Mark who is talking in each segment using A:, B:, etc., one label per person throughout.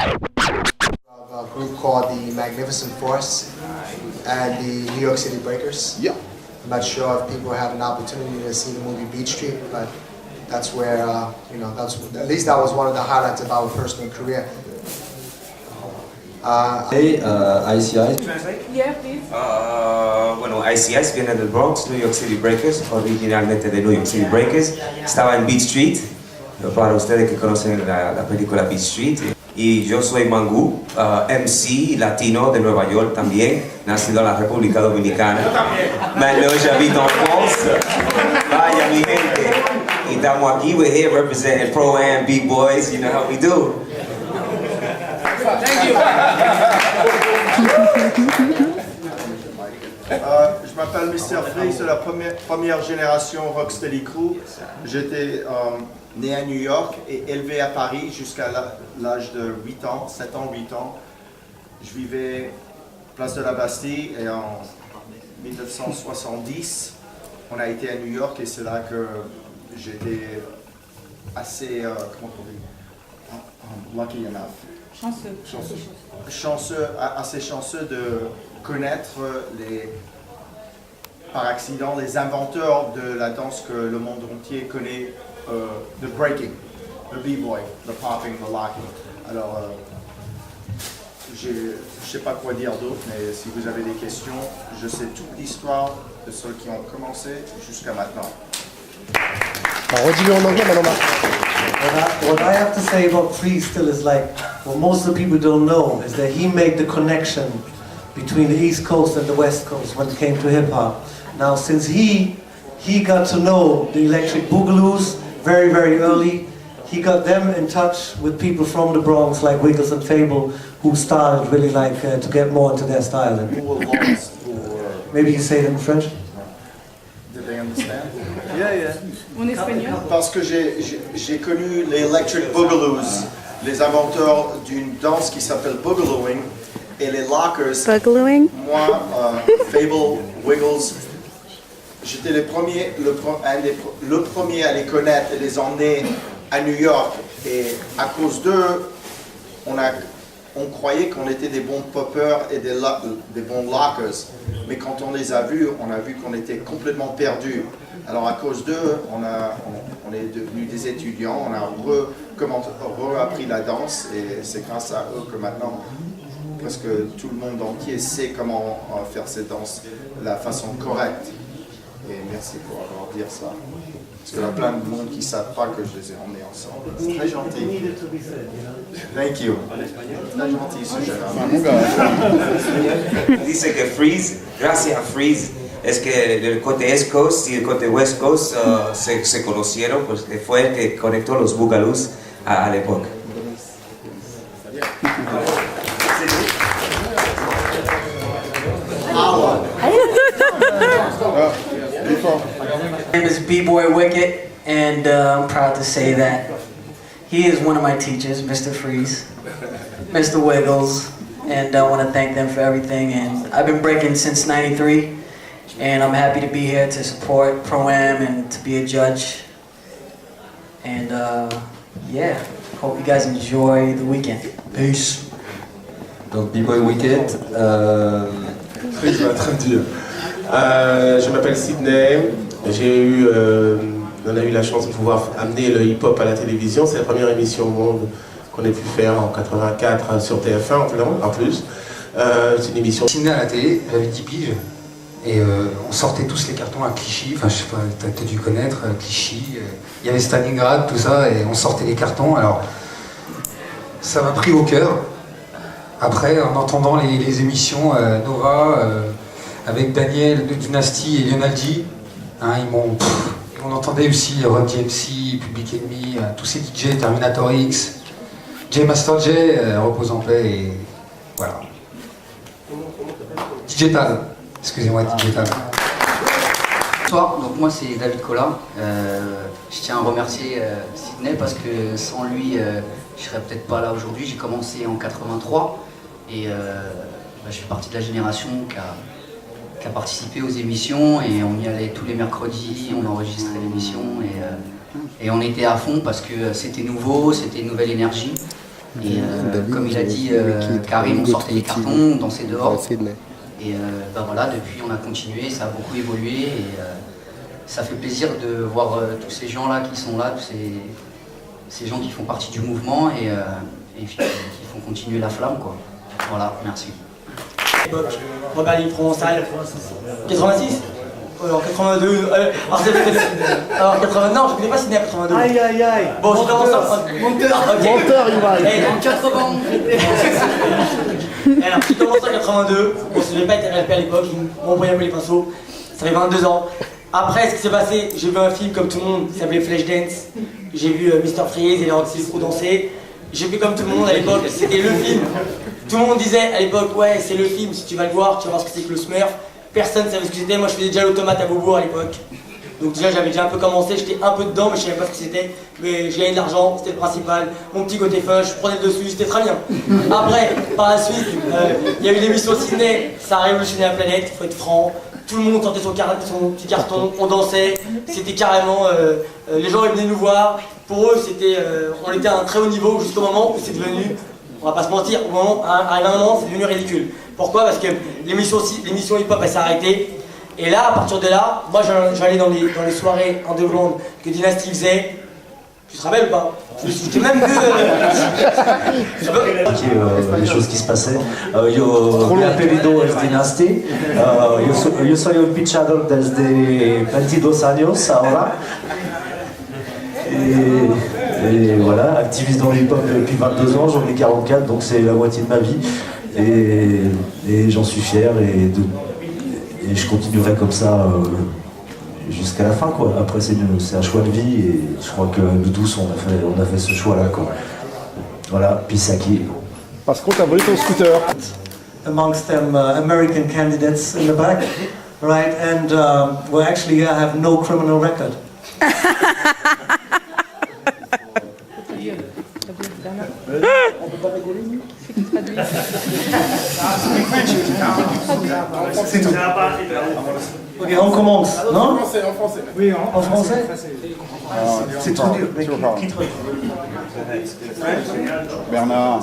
A: A group called the Magnificent Force and the New York City Breakers.
B: Yeah.
A: I'm not sure if people had an opportunity to see the movie Beat Street, but that's where, at least that was one of the highlights of our personal career.
C: ICI.
D: Yeah, please.
E: Bueno, ICI viene del Bronx, New York City Breakers, originalmente de New York City Breakers. Estaba en Beat Street, para ustedes que conocen la película Beat Street. Y yo soy Mangú, MC latino de Nueva York también, nacido en la República Dominicana. Maintenant j'habite en France. Vaya mi gente. Y estamos aquí, we're here representing Pro-Am, Big Boys, you know how we do.
D: Thank you.
B: Je m'appelle Mr. Freeze, de la première génération Rocksteady Crew. J'étais né à New York et élevé à Paris jusqu'à l'âge de 8 ans, 7 ans, 8 ans. Je vivais place de la Bastille et en 1970, on a été à New York et c'est là que j'étais assez, comment on dit, lucky enough. Assez chanceux de connaître par accident les inventeurs de la danse que le monde entier connaît, le breaking, le b-boy, le popping, le locking. Alors, je ne sais pas quoi dire d'autre, mais si vous avez des questions, je sais toute l'histoire de ceux qui ont commencé jusqu'à maintenant.
A: Redis-le en anglais, Manoma.
F: What I have to say about Freeze still is like, what most of the people don't know is that he made the connection between the East Coast and the West Coast when it came to hip hop. Now, since he got to know the Electric Boogaloos very, very early, he got them in touch with people from the Bronx like Wiggles and Fable, who started really like to get more into their style. And maybe you say it in French?
B: Did they understand?
F: Yeah.
D: En espagnol.
B: Parce que j'ai connu les Electric Boogaloos, les inventeurs d'une danse qui s'appelle Boogalooing, et les Lockers.
G: Boogalooing?
B: Moi, Fable, Wiggles, j'étais le premier à les connaître et les emmener à New York. Et à cause d'eux, on croyait qu'on était des bons poppers et des bons lockers. Mais quand on les a vus, on a vu qu'on était complètement perdus. Alors à cause d'eux, on est devenus des étudiants, on a appris la danse et c'est grâce à eux que maintenant, presque tout le monde entier sait comment faire ces danses de la façon correcte. Et merci pour avoir dit ça. Parce qu'il y a plein de monde qui ne savent pas que je les ai emmenés ensemble. C'est très gentil. Thank you. Très gentil ce jeune homme.
E: Dice que Freeze, gracias a Freeze, es que el côté East Coast y el côté West Coast se conocieron, pues que fue el que conectó los Boogaloos a la época.
H: My name is B-Boy Wicket, and I'm proud to say that he is one of my teachers, Mr. Freeze, Mr. Wiggles, and I want to thank them for everything. And I've been breaking since '93, and I'm happy to be here to support Pro-Am and to be a judge. And yeah, hope you guys enjoy the weekend. Peace.
C: Donc B-Boy Wicket.
I: Freeze va très dur. Je m'appelle Sydney. On a eu la chance de pouvoir amener le hip-hop à la télévision. C'est la première émission au monde qu'on ait pu faire en 84 sur TF1 en plus. C'est une émission.
J: Je suis né à la télé, j'avais 10 piges. Et on sortait tous les cartons à Clichy, enfin je sais pas, t'as peut-être dû connaître Clichy. Il y avait Stalingrad, tout ça, et on sortait les cartons. Alors ça m'a pris au cœur. Après, en entendant les émissions Nova, avec Daniel de Dynasty et Lionel G, hein, on entendait aussi Run DMC, Public Enemy, tous ces DJ, Terminator X, J Master J, repose en paix, et voilà. DJ Tal, excusez-moi, DJ Tal.
K: Bonsoir, donc moi c'est David Collin. Je tiens à remercier Sydney parce que sans lui, je serais peut-être pas là aujourd'hui. J'ai commencé en 83 et je fais partie de la génération qui a participé aux émissions et on y allait tous les mercredis, on enregistrait l'émission et on était à fond parce que c'était nouveau, c'était une nouvelle énergie Et comme il a dit Karim, on sortait les cartons, on dansait dehors. Et ben voilà, depuis on a continué, ça a beaucoup évolué et ça fait plaisir de voir tous ces gens-là qui sont là, tous ces gens qui font partie du mouvement et qui font continuer la flamme, quoi. Voilà, merci.
G: Robert Lee Provençal, 86 en 82, alors 80, non, je ne connais pas Sydney à 82.
F: Aïe aïe aïe.
G: Bon, je commence en monteur, ok.
F: Monteur, il va.
G: En 80. Alors, j'ai commencé en 82, bon, je n'ai pas été RLP à l'époque, ils m'ont envoyé un peu les pinceaux, ça fait 22 ans. Après, ce qui s'est passé, j'ai vu un film comme tout le monde qui s'appelait Flashdance, j'ai vu Mr. Freeze et les Roxy Crew danser, j'ai vu comme tout le monde à l'époque, c'était le film. Tout le monde disait à l'époque, ouais, c'est le film, si tu vas le voir, tu vas voir ce que c'est que le Smurf. Personne ne savait ce que c'était, moi je faisais déjà l'automate à Beaubourg à l'époque. Donc déjà j'avais déjà un peu commencé, j'étais un peu dedans mais je savais pas ce que c'était. Mais j'ai gagné de l'argent, c'était le principal. Mon petit côté fun, je prenais le dessus, c'était très bien. Après, par la suite, il y a eu l'émission Sydney, ça a révolutionné la planète, il faut être franc. Tout le monde sortait son petit carton, on dansait, c'était carrément... les gens ils venaient nous voir, pour eux c'était, on était à un très haut niveau jusqu'au moment où c'est devenu... On va pas se mentir, à un moment c'est devenu ridicule. Pourquoi? Parce que l'émission hip-hop elle s'est arrêtée. Et là, à partir de là, moi j'allais dans les soirées underground que Dynasty faisait. Tu te rappelles ou pas? J'étais même
L: les choses qui se passaient. Yo me apelido es Dynasty. Yo soy un pichador desde 22 años ahora. Et voilà, activiste dans le hip-hop depuis 22 ans, j'en ai 44, donc c'est la moitié de ma vie. Et j'en suis fier et je continuerai comme ça jusqu'à la fin, quoi. Après c'est un choix de vie et je crois que nous tous on a fait ce choix-là, quoi. Voilà, Pisaki.
M: Parce qu'on t'a volé ton scooter.
F: Amongst them American candidates in the back, right? And well, actually I have no criminal record. C'est tout. Ok, on commence, non?
M: En français.
F: Oui, en français. C'est trop dur, mais qui te
M: Bernard.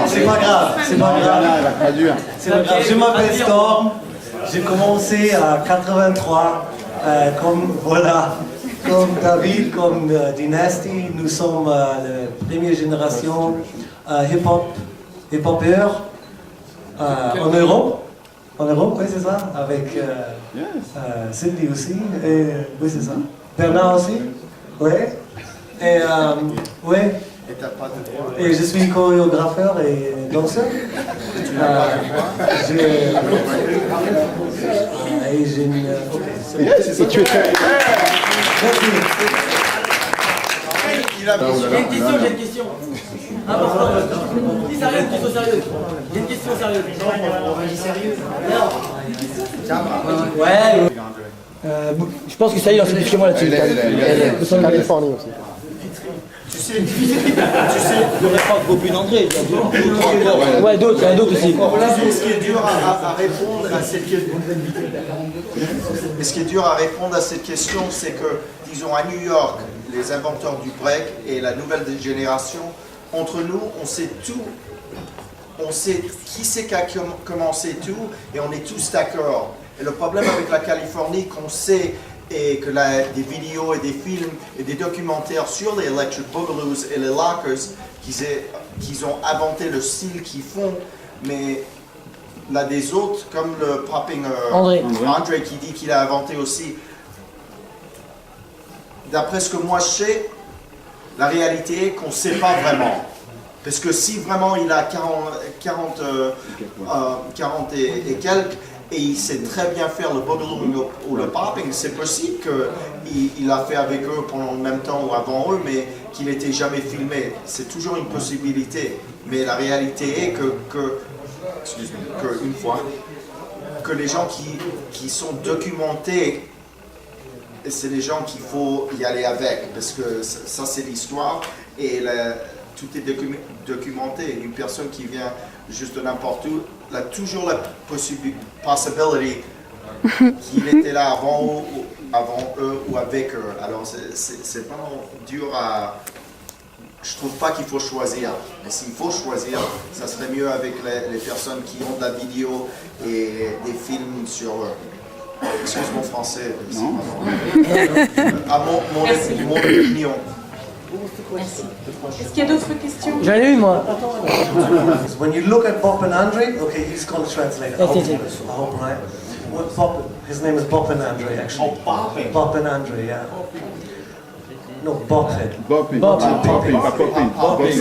F: C'est pas grave, c'est pas grave.
M: Bernard, il va traduire.
F: C'est pas grave. Je m'appelle Storm, j'ai commencé à 83, comme David, comme Dynasty, nous sommes la première génération hip-hopper en Europe. En Europe, oui, c'est ça, avec Cindy aussi, et oui, c'est ça. Bernard aussi, oui. Et ouais. Et je suis chorégrapheur et danseur. Et j'ai une...
M: Et tu es très...
G: J'ai une question. Important. Dis sérieux, une question sérieuse. J'ai une question sérieuse. Ouais. Je pense que ça y est, on s'est plus chez moi là-dessus.
M: Il est en Californie aussi.
G: Tu sais, il n'y aurait pas beaucoup d'entrée. Ouais, d'autres, il y en a d'autres aussi.
B: Ce qui est dur à répondre à cette question, ce qui est dur à répondre à cette question, c'est que, disons, à New York, les inventeurs du break et la nouvelle génération, entre nous, on sait tout. On sait qui c'est qui a commencé tout et on est tous d'accord. Et le problème avec la Californie, qu'on sait et que des vidéos et des films et des documentaires sur les Electric Boogaloo et les Lockers, qu'ils ont inventé le style qu'ils font, mais là des autres, comme le popping André qui dit qu'il a inventé aussi. D'après ce que moi je sais, la réalité est qu'on ne sait pas vraiment. Parce que si vraiment il a 40 et quelques, et il sait très bien faire le boogaloo ou le popping, c'est possible qu'il l'a fait avec eux pendant le même temps ou avant eux, mais qu'il n'était jamais filmé. C'est toujours une possibilité. Mais la réalité est que les gens qui sont documentés, c'est les gens qu'il faut y aller avec, parce que ça c'est l'histoire, et tout est documenté. Une personne qui vient juste de n'importe où, a toujours la possibilité qu'il était là avant eux ou avec eux. Alors c'est vraiment dur je trouve pas qu'il faut choisir. Mais s'il faut choisir, ça serait mieux avec les personnes qui ont de la vidéo et des films sur... excuse mon français.
D: Non.
B: À mon opinion.
D: Merci. Est-ce qu'il y a d'autres questions?
G: J'en ai une, moi.
F: When you look at Bob and Andre, okay, he's going to translate. I
G: Yes, yes,
F: hope, right? What Bob, his name is Bob and Andre, actually.
B: Oh, Bopping.
F: Bob and Andre, yeah. No, Bobhead.
M: Bopping.
F: Bob's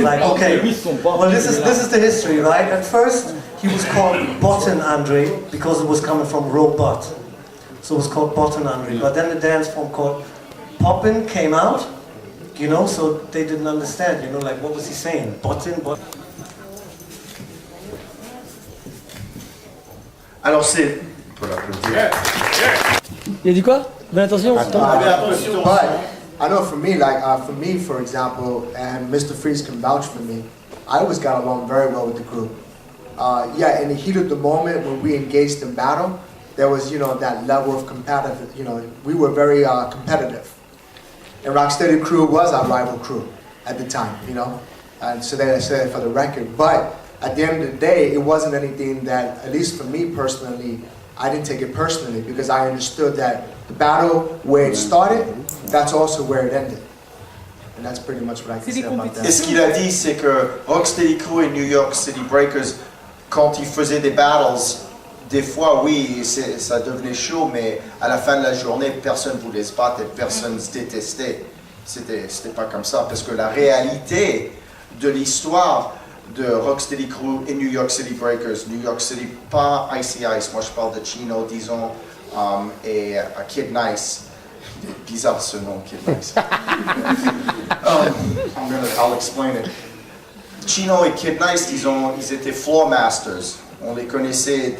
F: like, okay. Well, this is the history, right? At first, he was called Botten Andre because it was coming from robot. So it was called Botten Andre. But then the dance form called Poppin came out, you know, so they didn't understand, you know, like what was he saying? Botten.
B: Alors c'est... On peut l'applaudir.
G: Il a dit quoi? Bonne attention.
A: But I know for me, for example, and Mr. Freeze can vouch for me, I always got along very well with the group. Yeah, in the heat of the moment when we engaged in battle, there was, you know, that level of competitive, you know, we were very competitive. And Rocksteady Crew was our rival crew at the time, you know, and so they said it for the record. But at the end of the day, it wasn't anything that, at least for me personally, I didn't take it personally because I understood that the battle where it started, that's also where it ended. And that's pretty much what I can say about that.
B: Et ce qu'il a dit, c'est que Rocksteady Crew et New York City Breakers, quand ils faisaient des battles, des fois, oui, ça devenait chaud, mais à la fin de la journée, personne ne voulait se battre et personne se détestait. C'était pas comme ça, parce que la réalité de l'histoire de Rocksteady Crew et New York City Breakers, New York City, pas Icy Ice, moi je parle de Chino, disons, et Kid Nice. Bizarre ce nom, Kid Nice. I'll explain it. Chino et Kid Nice, disons, ils étaient floor masters. On les connaissait,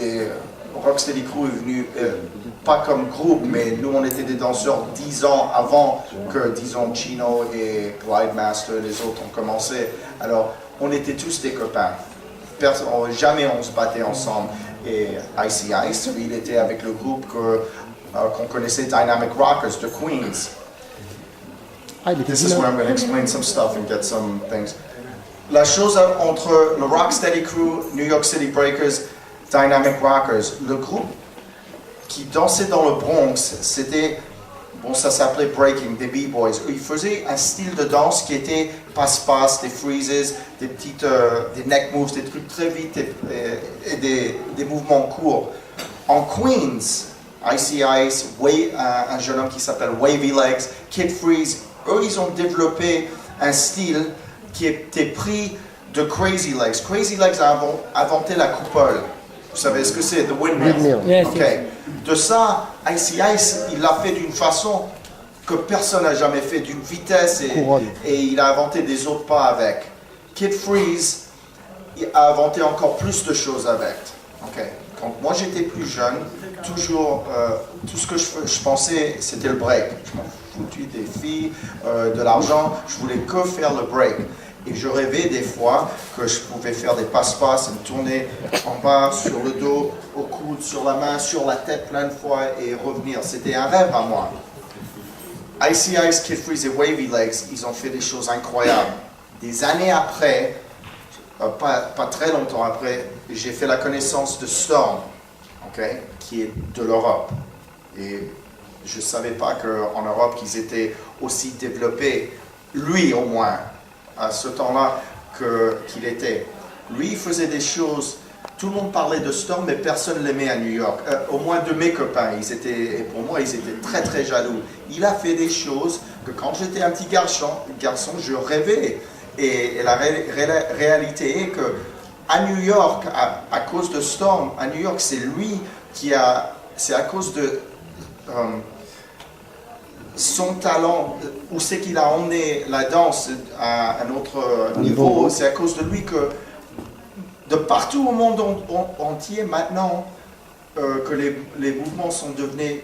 B: Rocksteady Crew est venu, pas comme groupe, mais nous on était des danseurs 10 ans avant que, disons, Chino et Glide Master et les autres ont commencé. Alors, on était tous des copains. Jamais on se battait ensemble. Et Icy Ice, il était avec le groupe qu'on connaissait, Dynamic Rockers, de Queens. This is where I'm going to explain some stuff and get some things. La chose entre le Rocksteady Crew, New York City Breakers, Dynamic Rockers, le groupe qui dansait dans le Bronx, c'était, bon, ça s'appelait breaking, des b-boys. Ils faisaient un style de danse qui était passe-passe, des freezes, des petites, des neck moves, des trucs très vite et des mouvements courts. En Queens, Icy Ice, un jeune homme qui s'appelle Wavy Legs, Kid Freeze, eux, ils ont développé un style qui était pris de Crazy Legs. Crazy Legs a inventé la coupole. Vous savez ce que c'est, the windmill.
G: Yes,
B: Ok.
G: yes.
B: De ça, Icy Ice, il l'a fait d'une façon que personne n'a jamais fait, d'une vitesse, et il a inventé des autres pas avec. Kid Freeze, il a inventé encore plus de choses avec. Ok. Quand moi j'étais plus jeune, toujours, tout ce que je pensais, c'était le break. Je m'en foutais des filles, de l'argent, je voulais que faire le break. Et je rêvais des fois que je pouvais faire des passe-passe, me tourner en bas, sur le dos, au coude, sur la main, sur la tête plein de fois et revenir. C'était un rêve à moi. Icy Ice, Kid Freeze et Wavy Legs, ils ont fait des choses incroyables. Des années après, pas très longtemps après, j'ai fait la connaissance de Storm, okay, qui est de l'Europe. Et je ne savais pas qu'en Europe, qu'ils étaient aussi développés, lui au moins, à ce temps-là qu'il était. Lui, il faisait des choses, tout le monde parlait de Storm, mais personne ne l'aimait à New York. Au moins de mes copains, et pour moi, ils étaient très très jaloux. Il a fait des choses que quand j'étais un petit garçon, je rêvais. Et la réalité est que à New York, à cause de Storm, à New York, c'est lui c'est à cause de son talent, où c'est qu'il a emmené la danse à un autre niveau, c'est à cause de lui que de partout au monde entier maintenant, que les mouvements sont devenus